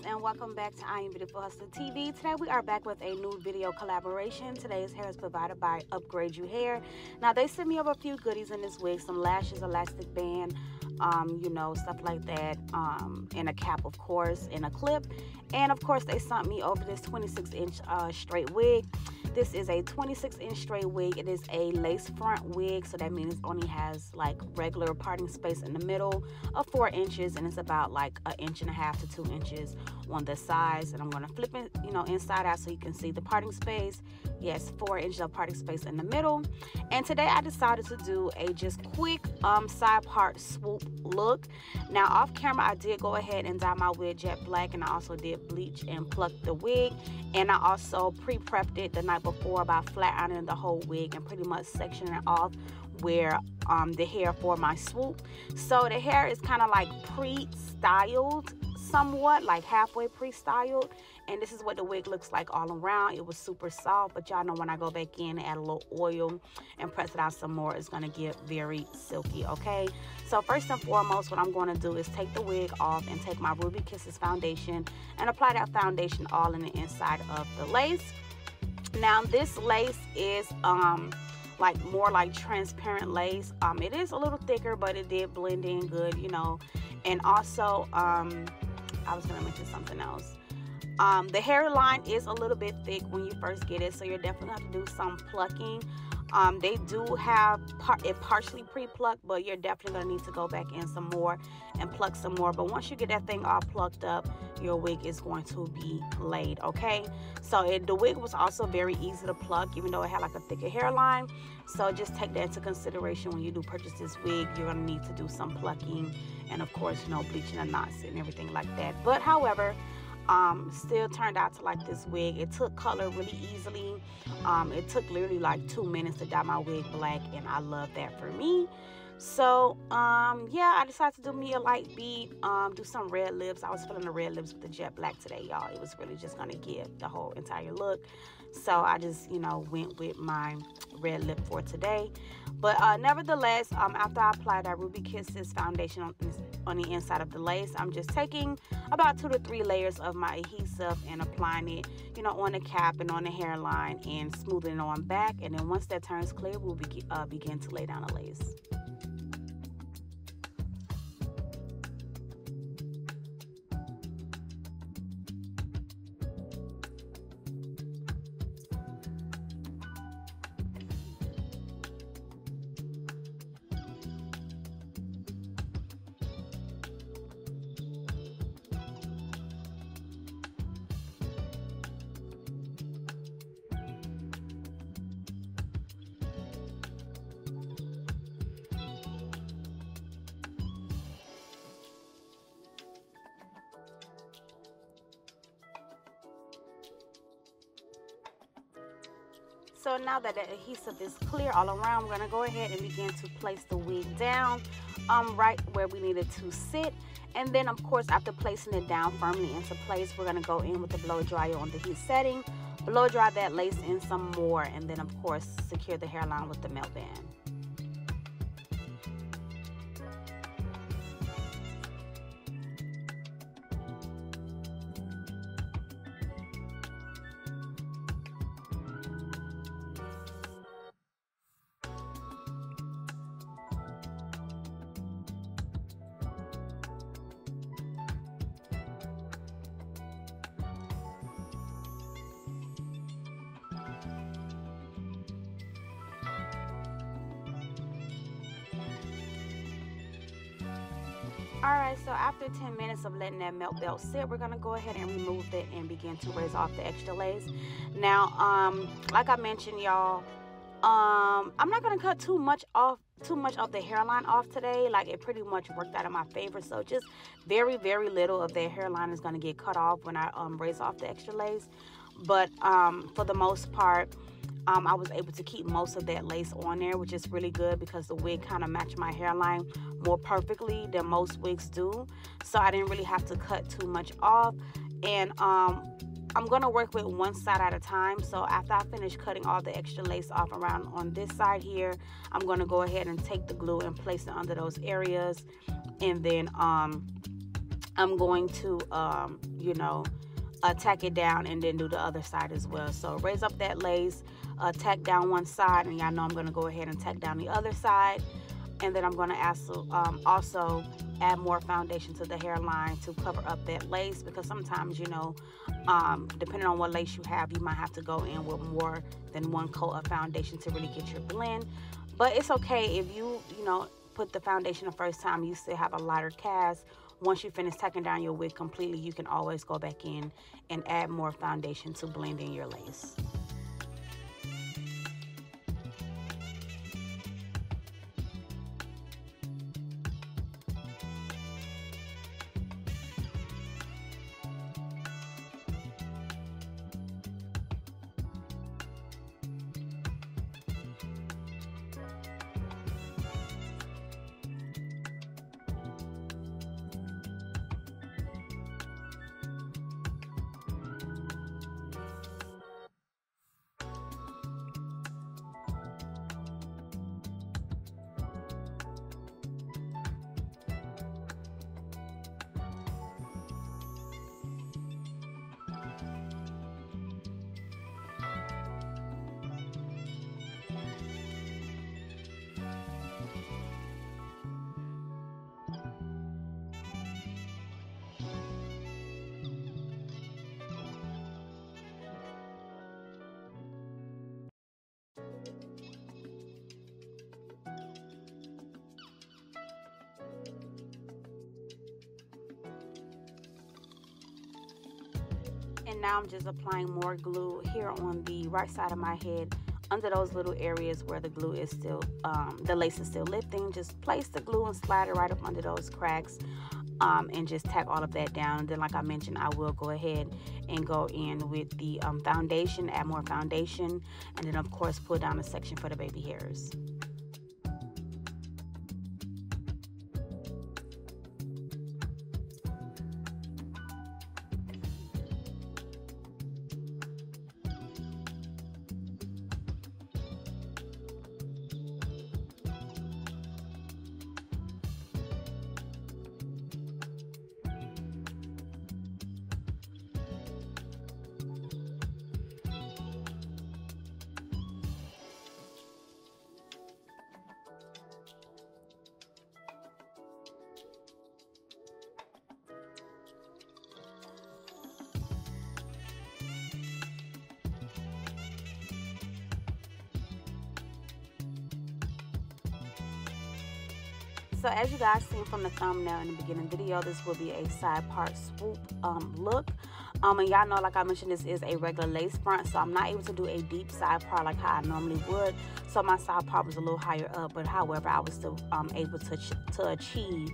and welcome back to I Am Beautiful Hustler TV. Today we are back with a new video collaboration. Today's hair is provided by Upgrade You Hair. Now they sent me over a few goodies in this wig, some lashes, elastic band, you know, stuff like that, and a cap, of course, and a clip. And of course they sent me over this 26-inch straight wig. This is a 26-inch straight wig. It is a lace front wig, so that means it only has like regular parting space in the middle of 4 inches, and it's about like 1.5 inches to 2 inches on the sides. And I'm going to flip it, you know, inside out so you can see the parting space. Yes, 4 inches of parting space in the middle. And today I decided to do a just quick side part swoop look. Now off camera I did go ahead and dye my wig jet black, and I also did bleach and pluck the wig, and I also pre-prepped it the night before by flat ironing the whole wig and pretty much sectioning it off where the hair for my swoop. So the hair is kind of like pre-styled somewhat, like halfway pre-styled, and this is what the wig looks like all around. It was super soft, but y'all know when I go back in and add a little oil and press it out some more, it's gonna get very silky. Okay, so first and foremost, what I'm going to do is take the wig off and take my Ruby Kisses foundation and apply that foundation all in the inside of the lace. Now this lace is like more like transparent lace. It is a little thicker, but it did blend in good, you know. And also I was gonna mention something else. The hairline is a little bit thick when you first get it, so you're definitely have to do some plucking. They do have it partially pre-plucked, but you're definitely gonna need to go back in some more and pluck some more. But once you get that thing all plucked up, your wig is going to be laid. Okay, so the wig was also very easy to pluck, even though it had like a thicker hairline. So just take that into consideration when you do purchase this wig. You're gonna need to do some plucking, and of course, you know, bleaching the knots and everything like that. But however, still turned out to like this wig. It took color really easily. It took literally like 2 minutes to dye my wig black, and I love that for me. So yeah, I decided to do me a light beat, do some red lips. I was feeling the red lips with the jet black today, y'all. It was really just gonna give the whole entire look, so I just, you know, went with my red lip for today. But nevertheless, after I applied that Ruby Kisses foundation on the inside of the lace, I'm just taking about 2 to 3 layers of my adhesive and applying it, you know, on the cap and on the hairline and smoothing it on back. And then once that turns clear, we'll begin to lay down the lace. So now that the adhesive is clear all around, we're going to go ahead and begin to place the wig down right where we need it to sit. And then, of course, after placing it down firmly into place, we're going to go in with the blow dryer on the heat setting, blow dry that lace in some more, and then, of course, secure the hairline with the melt band. Alright, so after 10 minutes of letting that melt belt sit, we're going to go ahead and remove it and begin to raise off the extra lace. Now, like I mentioned, y'all, I'm not going to cut too much of the hairline off today. Like, it pretty much worked out in my favor. So just very, very little of the hairline is going to get cut off when I raise off the extra lace. But for the most part, I was able to keep most of that lace on there, which is really good because the wig kind of matched my hairline more perfectly than most wigs do. So I didn't really have to cut too much off. And I'm going to work with one side at a time. So after I finish cutting all the extra lace off around on this side here, I'm going to go ahead and take the glue and place it under those areas. And then I'm going to, you know, tack it down and then do the other side as well. So raise up that lace, tack down one side, and y'all know I'm going to go ahead and tack down the other side. And then I'm going to also add more foundation to the hairline to cover up that lace, because sometimes, you know, depending on what lace you have, you might have to go in with more than one coat of foundation to really get your blend. But it's okay if you know, put the foundation the first time, you still have a lighter cast. Once you finish tacking down your wig completely, you can always go back in and add more foundation to blend in your lace. And now I'm just applying more glue here on the right side of my head, under those little areas where the glue is still, the lace is still lifting. Just place the glue and slide it right up under those cracks, and just tack all of that down. And then, like I mentioned, I will go ahead and go in with the foundation, add more foundation, and then of course put down a section for the baby hairs. So as you guys seen from the thumbnail in the beginning video, this will be a side part swoop look. And y'all know, like I mentioned, this is a regular lace front, so I'm not able to do a deep side part like how I normally would. So my side part was a little higher up, but however, I was still able to achieve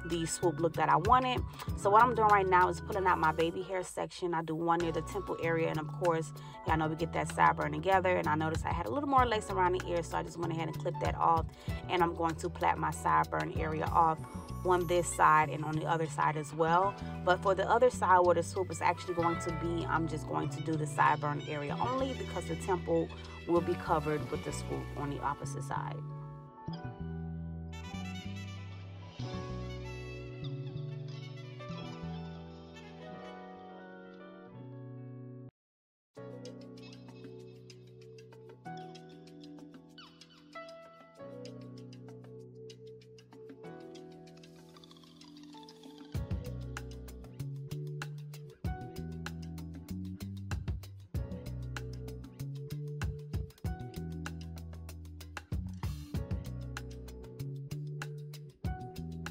the swoop look that I wanted. So what I'm doing right now is pulling out my baby hair section. I do one near the temple area, and of course, y'all know we get that sideburn together. And I noticed I had a little more lace around the ear, so I just went ahead and clipped that off. And I'm going to plait my sideburn area off on this side and on the other side as well. But for the other side where the swoop is actually going to be, I'm just going to do the sideburn area only, because the temple will be covered with the swoop on the opposite side.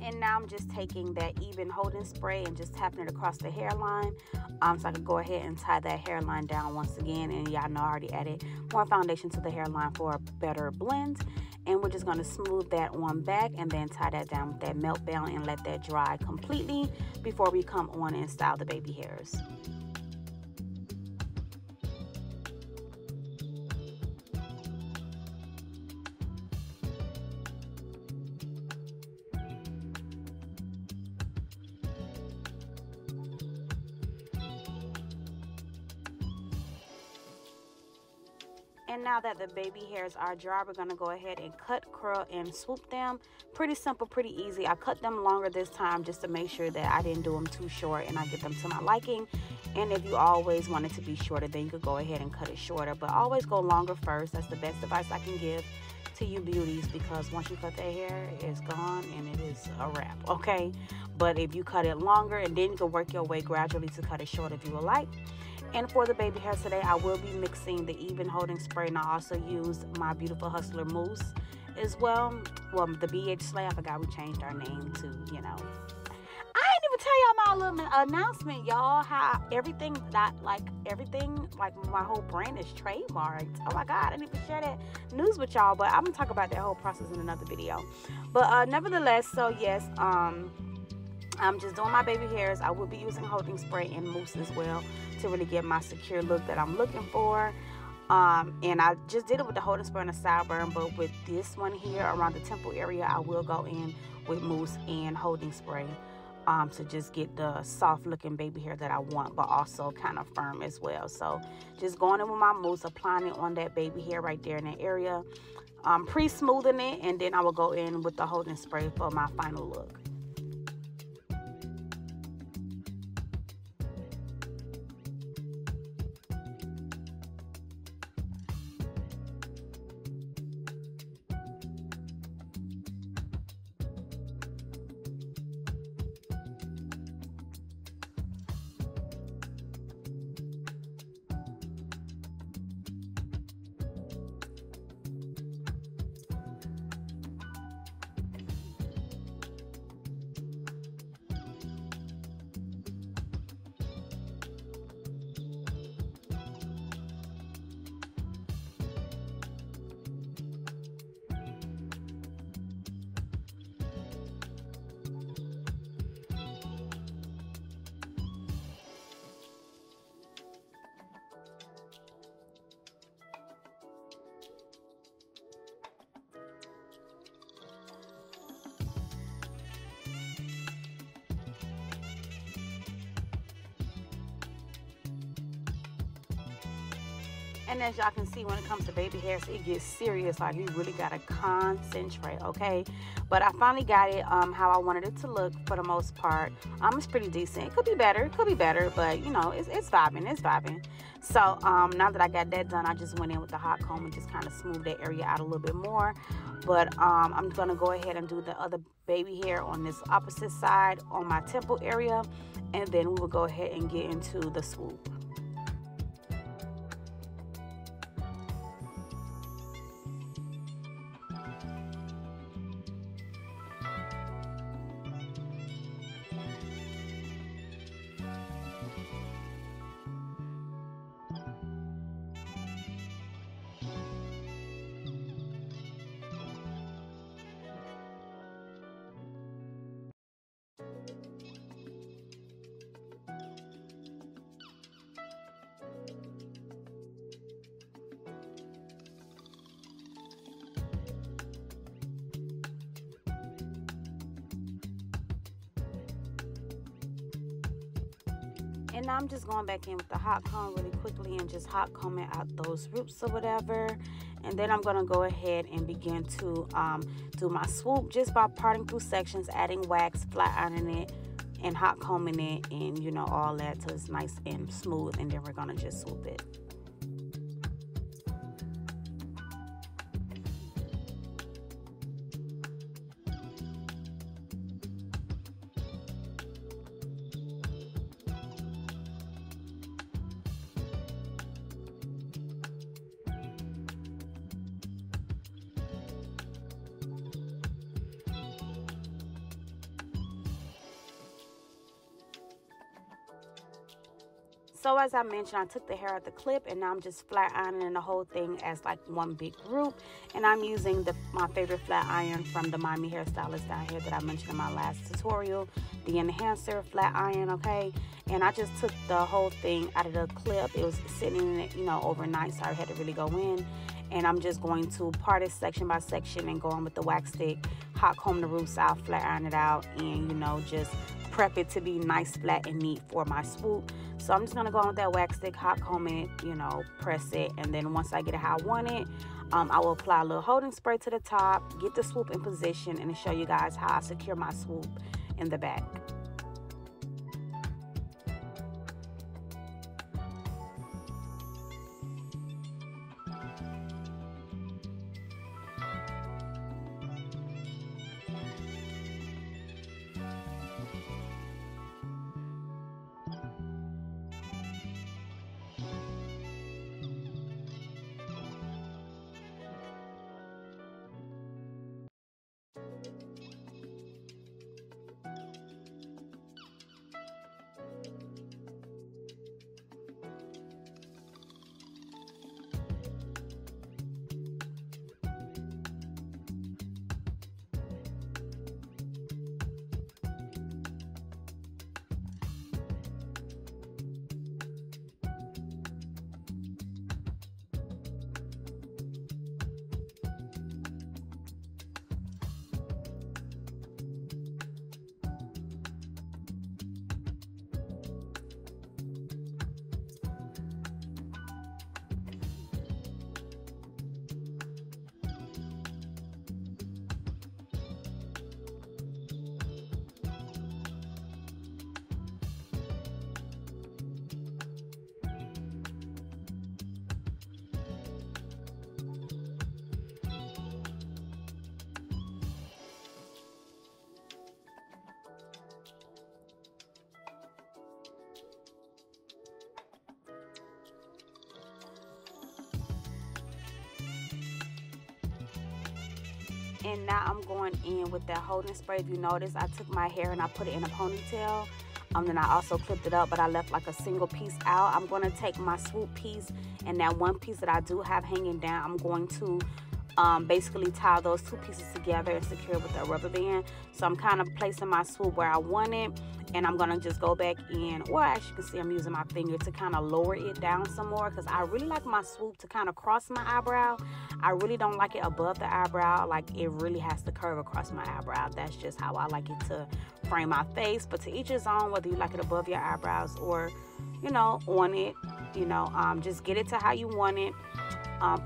And now I'm just taking that even holding spray and just tapping it across the hairline, so I can go ahead and tie that hairline down once again. And y'all know I already added more foundation to the hairline for a better blend. And we're just going to smooth that one back and then tie that down with that melt band and let that dry completely before we come on and style the baby hairs. And now that the baby hairs are dry, we're going to go ahead and cut, curl, and swoop them. Pretty simple, pretty easy. I cut them longer this time just to make sure that I didn't do them too short and I get them to my liking. And if you always want it to be shorter, then you could go ahead and cut it shorter. But always go longer first. That's the best advice I can give to you beauties, because once you cut that hair, it's gone and it is a wrap, okay? But if you cut it longer, and then you can work your way gradually to cut it short if you would like. And for the baby hairs today, I will be mixing the Even Holding Spray, and I also used my Beautiful Hustler Mousse as well. Well, the BH Slay, I forgot we changed our name to, you know. I ain't even tell y'all my little announcement, y'all, how everything, my whole brand is trademarked. Oh my God, I didn't even share that news with y'all, but I'm gonna talk about that whole process in another video. But nevertheless, so yes, I'm just doing my baby hairs. I will be using holding spray and mousse as well to really get my secure look that I'm looking for. And I just did it with the holding spray and the sideburn, but with this one here around the temple area, I will go in with mousse and holding spray to just get the soft looking baby hair that I want, but also kind of firm as well. So just going in with my mousse, applying it on that baby hair right there in that area, pre-smoothing it, and then I will go in with the holding spray for my final look. And as y'all can see, when it comes to baby hairs, it gets serious. Like, you really gotta concentrate, okay? But I finally got it how I wanted it to look for the most part. It's pretty decent. It could be better, but you know, it's vibing. So now that I got that done, I just went in with the hot comb and just kind of smoothed that area out a little bit more. But I'm gonna go ahead and do the other baby hair on this opposite side on my temple area, and then we will go ahead and get into the swoop. And now I'm just going back in with the hot comb really quickly and just hot combing out those roots or whatever. And then I'm going to go ahead and begin to do my swoop just by parting through sections, adding wax, flat ironing it, and hot combing it, and you know, all that till it's nice and smooth. And then we're going to just swoop it. So as I mentioned, I took the hair out the clip, and now I'm just flat ironing the whole thing as like one big group. And I'm using my favorite flat iron from the Miami Hairstylist down here that I mentioned in my last tutorial, the Enhancer flat iron, okay? And I just took the whole thing out of the clip. It was sitting in it, you know, overnight, so I had to really go in. And I'm just going to part it section by section and go on with the wax stick, hot comb the roots out, flat iron it out, and you know, just prep it to be nice, flat, and neat for my swoop. So I'm just going to go on with that wax stick, hot comb it, you know, press it. And then once I get it how I want it, I will apply a little holding spray to the top, get the swoop in position, and show you guys how I secure my swoop in the back. And now I'm going in with that holding spray. If you notice, I took my hair and I put it in a ponytail. Then I also clipped it up, but I left like a single piece out. I'm going to take my swoop piece and that one piece that I do have hanging down, I'm going to basically tie those two pieces together and secure it with a rubber band. So I'm kind of placing my swoop where I want it, and I'm gonna just go back in, or as you can see, I'm using my finger to kind of lower it down some more, because I really like my swoop to kind of cross my eyebrow. I really don't like it above the eyebrow. Like, it really has to curve across my eyebrow. That's just how I like it to frame my face. But to each his own, whether you like it above your eyebrows or, you know, on it, you know, just get it to how you want it.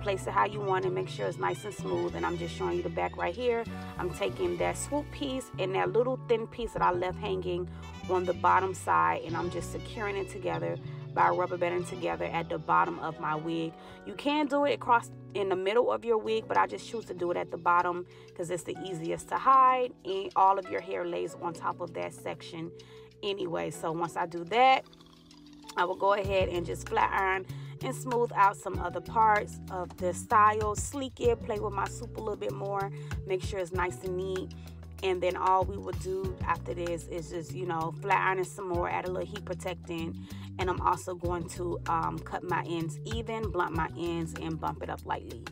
Place it how you want it, make sure it's nice and smooth. And I'm just showing you the back right here. I'm taking that swoop piece and that little thin piece that I left hanging on the bottom side, and I'm just securing it together by rubber banding together at the bottom of my wig. You can do it across in the middle of your wig, but I just choose to do it at the bottom because it's the easiest to hide, and all of your hair lays on top of that section anyway. So once I do that, I will go ahead and just flat iron and smooth out some other parts of the style, sleek it, play with my swoop a little bit more, make sure it's nice and neat. And then all we will do after this is just, you know, flat iron it some more, add a little heat protectant. And I'm also going to cut my ends even, blunt my ends, and bump it up lightly.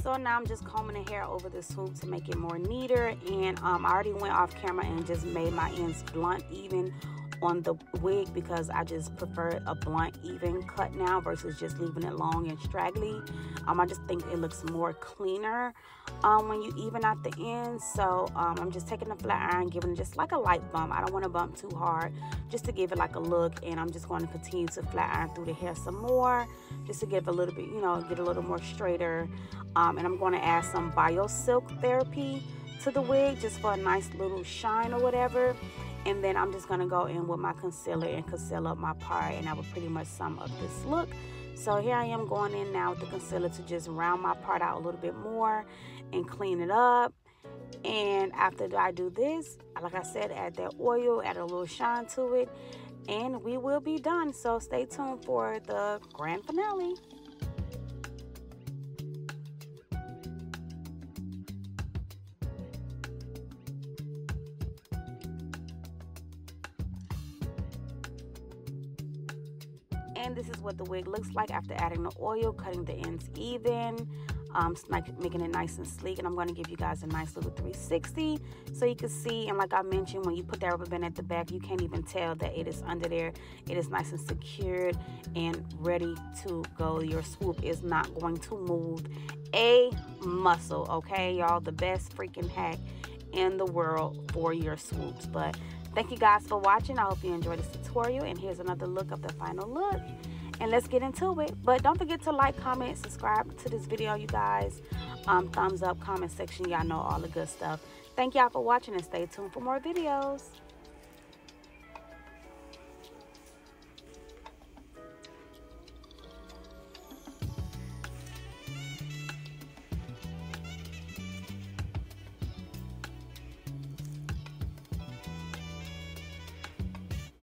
So now I'm just combing the hair over the swoop to make it more neater. And I already went off camera and just made my ends blunt even on the wig, because I just prefer a blunt even cut now versus just leaving it long and straggly. I just think it looks more cleaner when you even out the ends. So I'm just taking the flat iron, giving it just like a light bump. I don't want to bump too hard, just to give it like a look. And I'm just going to continue to flat iron through the hair some more, just to give a little bit, you know, get a little more straighter. And I'm going to add some BioSilk therapy to the wig just for a nice little shine or whatever. And then I'm just going to go in with my concealer and conceal up my part, and I will pretty much sum up this look. So here I am going in now with the concealer to just round my part out a little bit more and clean it up. And after I do this, like I said, add that oil, add a little shine to it, and we will be done. So stay tuned for the grand finale. And this is what the wig looks like after adding the oil, cutting the ends even, making it nice and sleek. And I'm going to give you guys a nice little 360 so you can see. And like I mentioned, when you put that rubber band at the back, you can't even tell that it is under there. It is nice and secured and ready to go. Your swoop is not going to move a muscle, okay, y'all? The best freaking hack in the world for your swoops. But thank you guys for watching. I hope you enjoyed this tutorial, and here's another look of the final look, and let's get into it. But don't forget to like, comment, subscribe to this video, you guys. Thumbs up, comment section, y'all know all the good stuff. Thank y'all for watching, and stay tuned for more videos.